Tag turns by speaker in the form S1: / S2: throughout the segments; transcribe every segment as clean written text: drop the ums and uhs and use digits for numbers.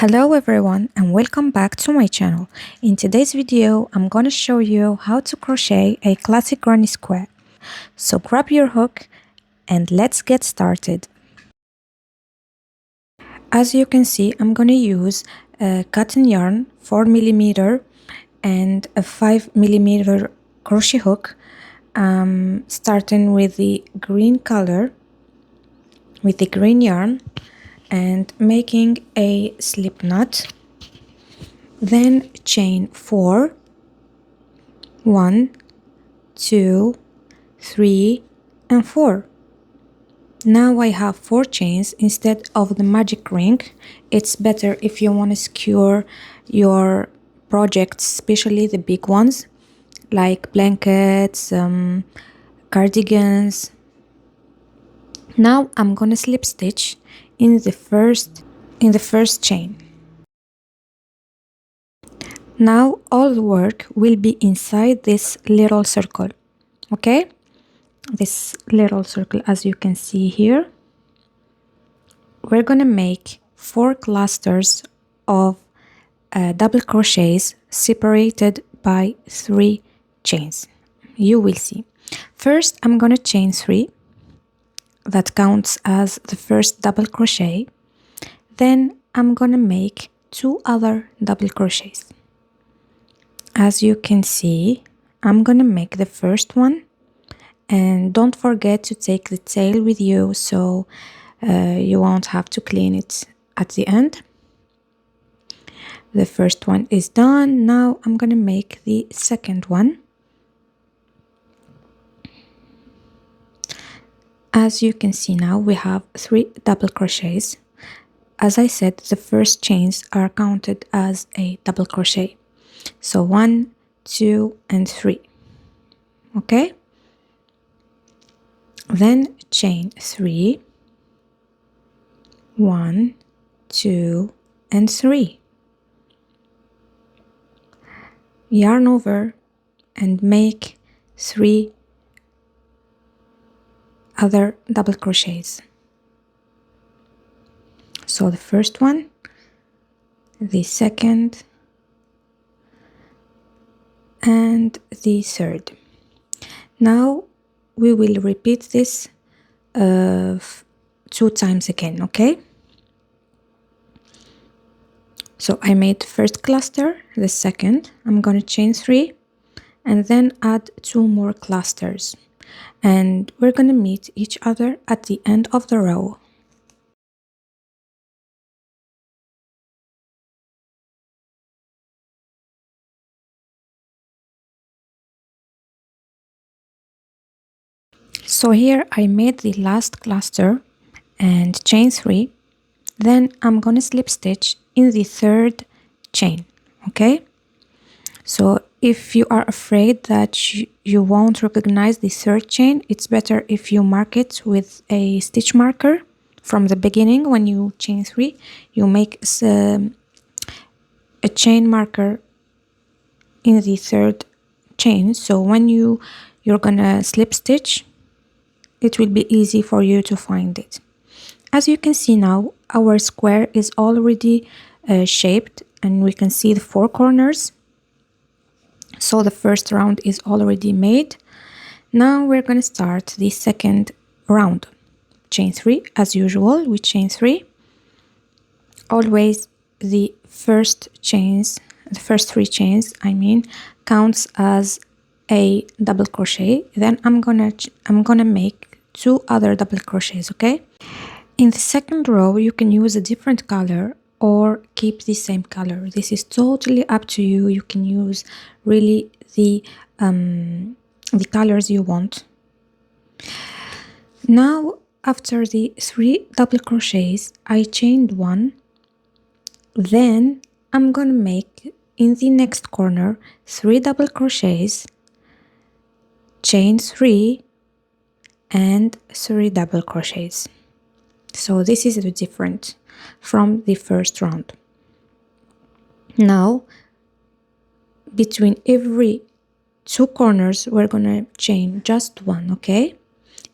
S1: Hello everyone and welcome back to my channel. In today's video, I'm going to show you how to crochet a classic granny square. So grab your hook and let's get started. As you can see, I'm going to use a cotton yarn 4mm and a 5mm crochet hook, starting with the green color, with the green yarn, and making a slip knot. Then chain 4, 1, 2, 3, and 4. Now I have 4 chains instead of the magic ring. It's better if you want to secure your projects, especially the big ones like blankets, cardigans. Now I'm gonna slip stitch in the first chain. Now all the work will be inside this little circle, okay? This little circle, as you can see here. We're gonna make 4 clusters of double crochets separated by 3 chains. You will see. First, I'm gonna chain 3. That counts as the first double crochet. Then I'm gonna make 2 other double crochets. As you can see, I'm gonna make the first one, and don't forget to take the tail with you so you won't have to clean it at the end. The first one is done. Now I'm gonna make the second one. As you can see, now we have 3 double crochets. As I said, the first chains are counted as a double crochet. So 1, 2, and 3. Okay? Then chain 3, 1, 2, and 3. Yarn over and make 3 other double crochets. So the first one, the second, and the third. Now we will repeat this 2 times again, okay? So I made the first cluster, the second, I'm gonna chain 3 and then add 2 more clusters, and we're gonna meet each other at the end of the row. So here I made the last cluster and chain 3. Then I'm gonna slip stitch in the third chain, okay? So if you are afraid that you won't recognize the third chain, it's better if you mark it with a stitch marker from the beginning. When you chain 3, you make a chain marker in the third chain, so when you're gonna slip stitch, it will be easy for you to find it. As you can see now, our square is already shaped, and we can see the 4 corners. So the first round is already made. Now we're going to start the second round. Chain 3, as usual, we chain 3. Always the first 3 chains, counts as a double crochet. Then I'm gonna make 2 other double crochets, okay? In the second row, you can use a different color or keep the same color. This is totally up to you. You can use really the colors you want. Now, after the 3 double crochets, I chained 1. Then I'm gonna make in the next corner 3 double crochets, chain 3, and 3 double crochets. So this is the different from the first round. Now, between every 2 corners, we're gonna chain just 1, okay?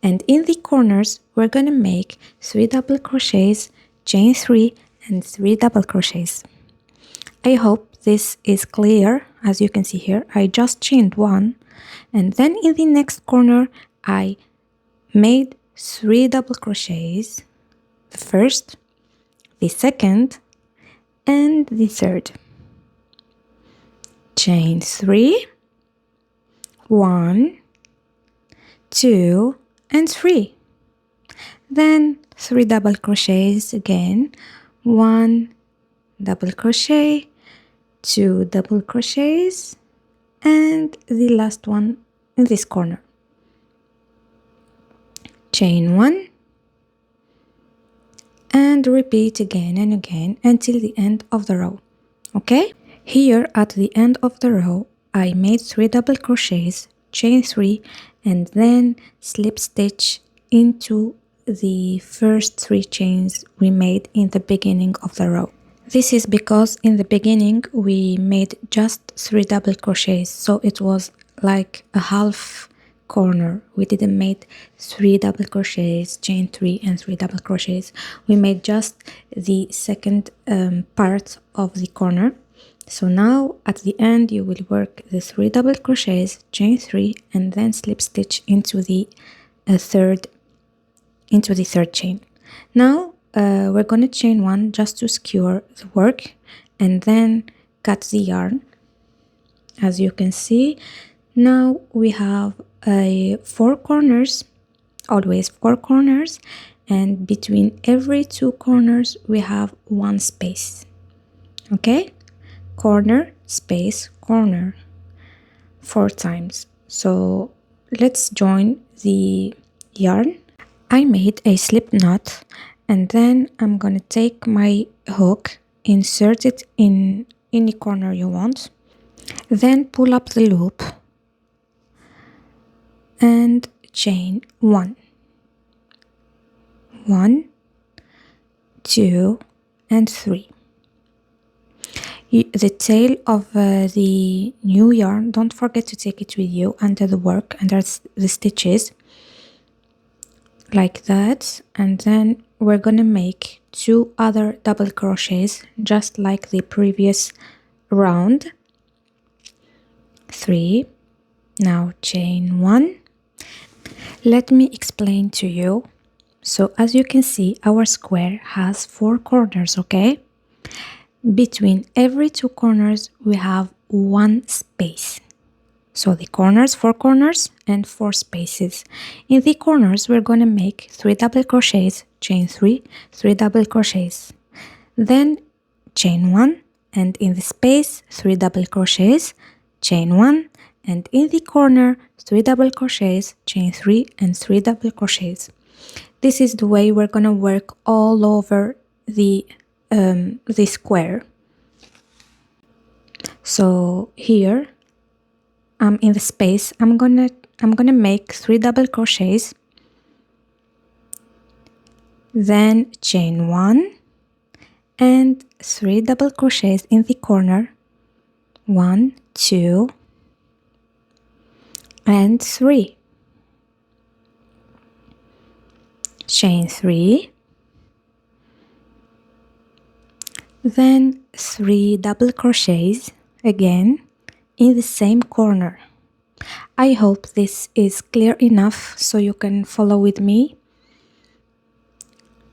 S1: And in the corners, we're gonna make 3 double crochets, chain 3, and 3 double crochets. I hope this is clear. As you can see here, I just chained 1, and then in the next corner I made 3 double crochets, the first, the second, and the third. Chain 3, 1, 2, and 3. Then 3 double crochets again, 1 double crochet, 2 double crochets, and the last one in this corner. Chain 1 and repeat again and again until the end of the row. Okay? Here at the end of the row, I made 3 double crochets, chain 3, and then slip stitch into the first 3 chains we made in the beginning of the row. This is because in the beginning we made just 3 double crochets, so it was like a half corner. We didn't make 3 double crochets, chain 3 and 3 double crochets. We made just the second part of the corner. So now at the end you will work the 3 double crochets, chain 3, and then slip stitch into the third chain. Now we're going to chain 1 just to secure the work, and then cut the yarn. As you can see, now we have 4 corners, always 4 corners, and between every 2 corners we have 1 space. Okay? Corner, space, corner, 4 times. So let's join the yarn. I made a slip knot, and then I'm gonna take my hook, insert it in any corner you want, then pull up the loop and chain 1, 1, 2, and 3. The tail of the new yarn, don't forget to take it with you under the work, under the stitches, like that. And then we're gonna make 2 other double crochets just like the previous round. 3. Now chain 1. Let me explain to you. So as you can see, our square has 4 corners, okay? Between every 2 corners we have 1 space. So the corners, 4 corners and 4 spaces. In the corners we're going to make 3 double crochets, chain 3, 3 double crochets. Then chain 1, and in the space 3 double crochets, chain 1, and in the corner 3 double crochets, chain 3, and 3 double crochets. This is the way we're going to work all over the square. So here in the space I'm gonna make 3 double crochets, then chain 1 and 3 double crochets in the corner, 1, 2, and 3, chain 3, then 3 double crochets again in the same corner. I hope this is clear enough so you can follow with me.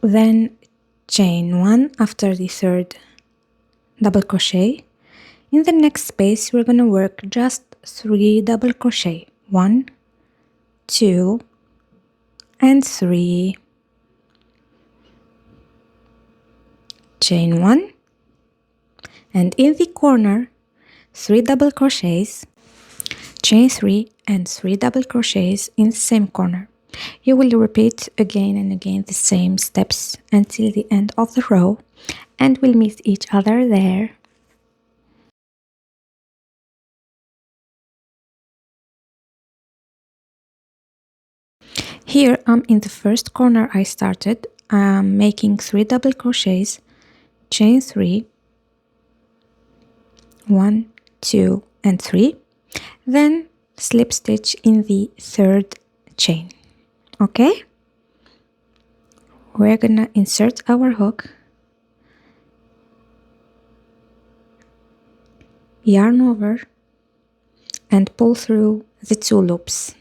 S1: Then chain 1 after the 3rd double crochet. In the next space we're going to work just 3 double crochet, 1, 2, and 3, chain 1, and in the corner 3 double crochets, chain 3, and 3 double crochets in the same corner. You will repeat again and again the same steps until the end of the row, and we'll meet each other there. Here I'm in the first corner I started. I'm making 3 double crochets, chain 3, 1, 2, and 3, then slip stitch in the 3rd chain. Okay, we're gonna insert our hook, yarn over, and pull through the 2 loops.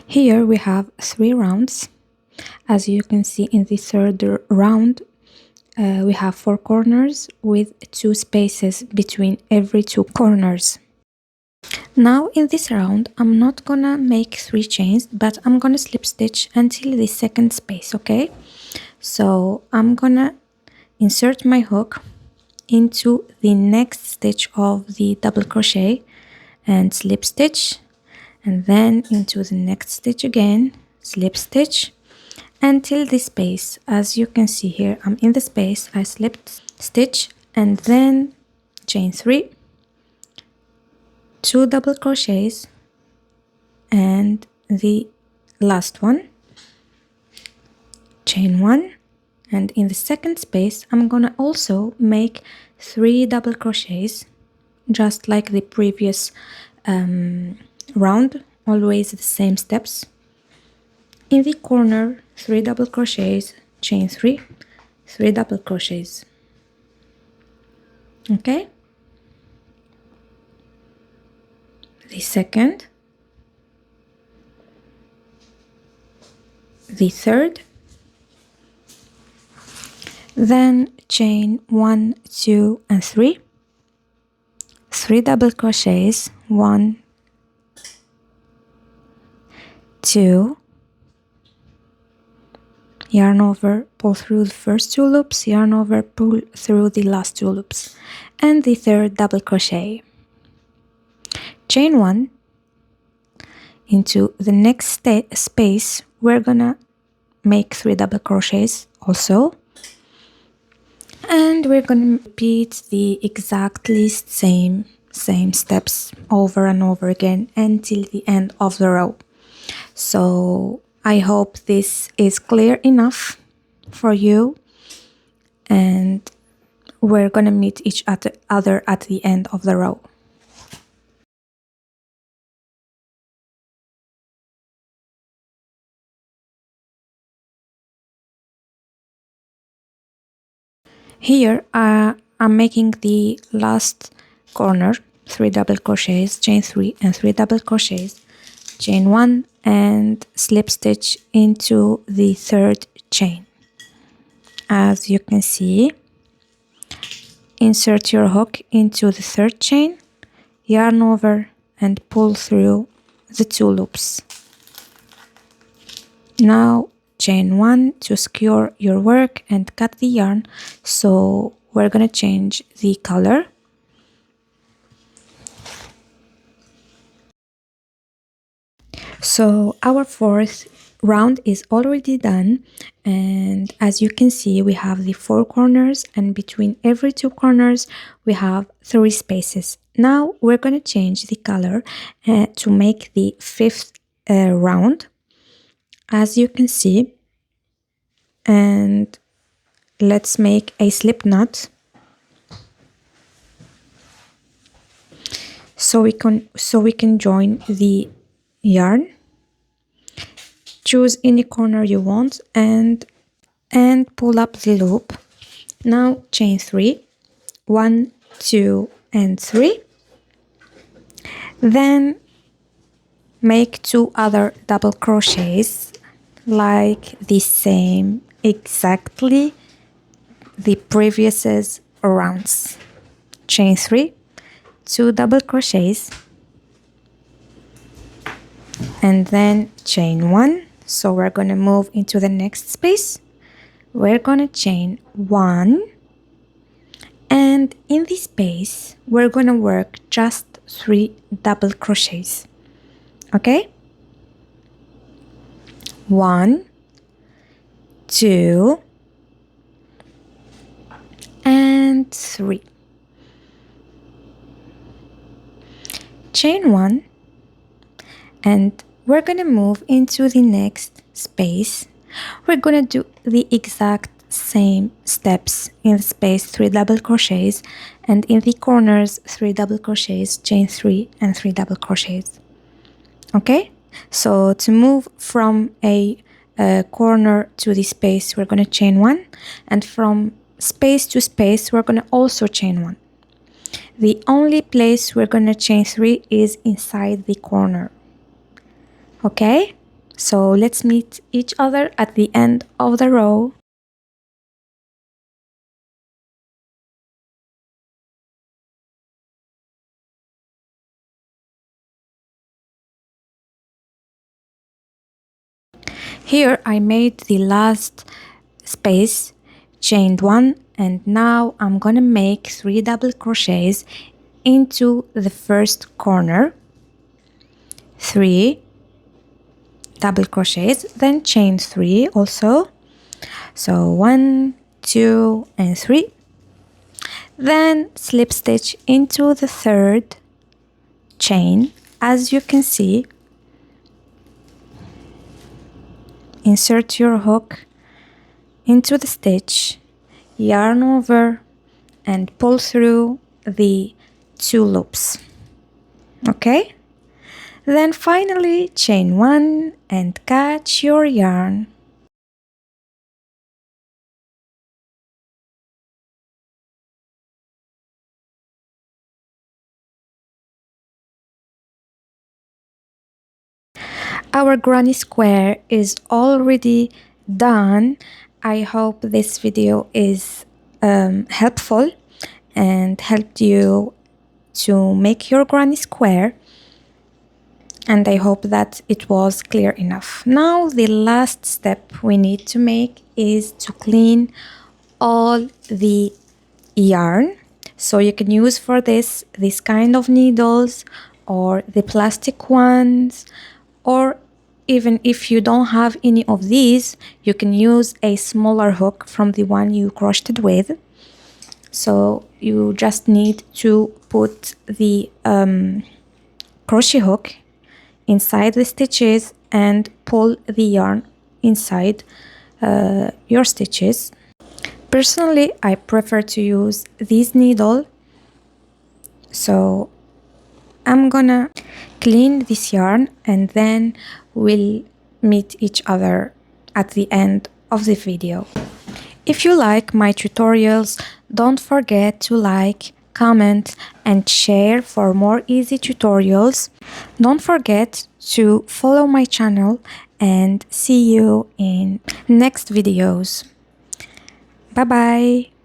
S1: Here we have 3 rounds. As you can see, in the third round we have 4 corners with 2 spaces between every 2 corners. Now in this round I'm not gonna make 3 chains, but I'm gonna slip stitch until the second space, okay? So I'm gonna insert my hook into the next stitch of the double crochet and slip stitch, and then into the next stitch again, slip stitch until the space. As you can see here, I'm in the space, I slipped stitch and then chain 3, 2 double crochets, and the last one, chain 1, and in the second space I'm gonna also make 3 double crochets, just like the previous round, always the same steps. In the corner, 3 double crochets, chain 3, 3 double crochets. Okay? The second, the third, then chain 1, 2, and 3, 3 double crochets, 1, 2, yarn over, pull through the first 2 loops, yarn over, pull through the last 2 loops, and the third double crochet. Chain 1 into the next space. We're gonna make 3 double crochets also, and we're gonna repeat the exactly same steps over and over again until the end of the row. So I hope this is clear enough for you, and we're gonna meet each other at the end of the row. Here I'm making the last corner, 3 double crochets, chain 3 and 3 double crochets, chain 1 and slip stitch into the third chain. As you can see, insert your hook into the third chain, yarn over and pull through the 2 loops. Now chain 1 to secure your work and cut the yarn. So we're gonna change the color. So our 4th round is already done, and as you can see we have the 4 corners, and between every 2 corners we have 3 spaces. Now we're gonna change the color to make the 5th round, as you can see, and let's make a slip knot so we can join the yarn. Choose any corner you want and pull up the loop. Now chain 3, 1, 2 and 3, then make 2 other double crochets like the same exactly the previous rounds. Chain 3, 2 double crochets, and then chain 1. So we're gonna move into the next space. We're gonna chain 1, and in this space we're gonna work just 3 double crochets. Okay, 1, 2 and 3. Chain 1, and we're gonna move into the next space. We're gonna do the exact same steps. In the space 3 double crochets, and in the corners 3 double crochets, chain 3 and 3 double crochets. Okay, so to move from a corner to the space we're going to chain 1, and from space to space, we're gonna also chain 1. The only place we're gonna chain 3 is inside the corner. Okay, so let's meet each other at the end of the row. Here I made the last space, chained 1, and now I'm gonna make 3 double crochets into the first corner, 3 double crochets, then chain 3 also. So 1, 2, and 3. Then slip stitch into the third chain. As you can see, insert your hook into the stitch, yarn over, and pull through the 2 loops. Okay? Then finally chain 1 and catch your yarn. Our granny square is already done. I hope this video is helpful and helped you to make your granny square, and I hope that it was clear enough. Now the last step we need to make is to clean all the yarn. So you can use for this kind of needles or the plastic ones, or even if you don't have any of these, you can use a smaller hook from the one you crocheted with. So you just need to put the crochet hook inside the stitches and pull the yarn inside your stitches. Personally, I prefer to use this needle, so I'm gonna clean this yarn and then we'll meet each other at the end of the video. If you like my tutorials, don't forget to like, comment, and share for more easy tutorials. Don't forget to follow my channel and see you in next videos. Bye bye.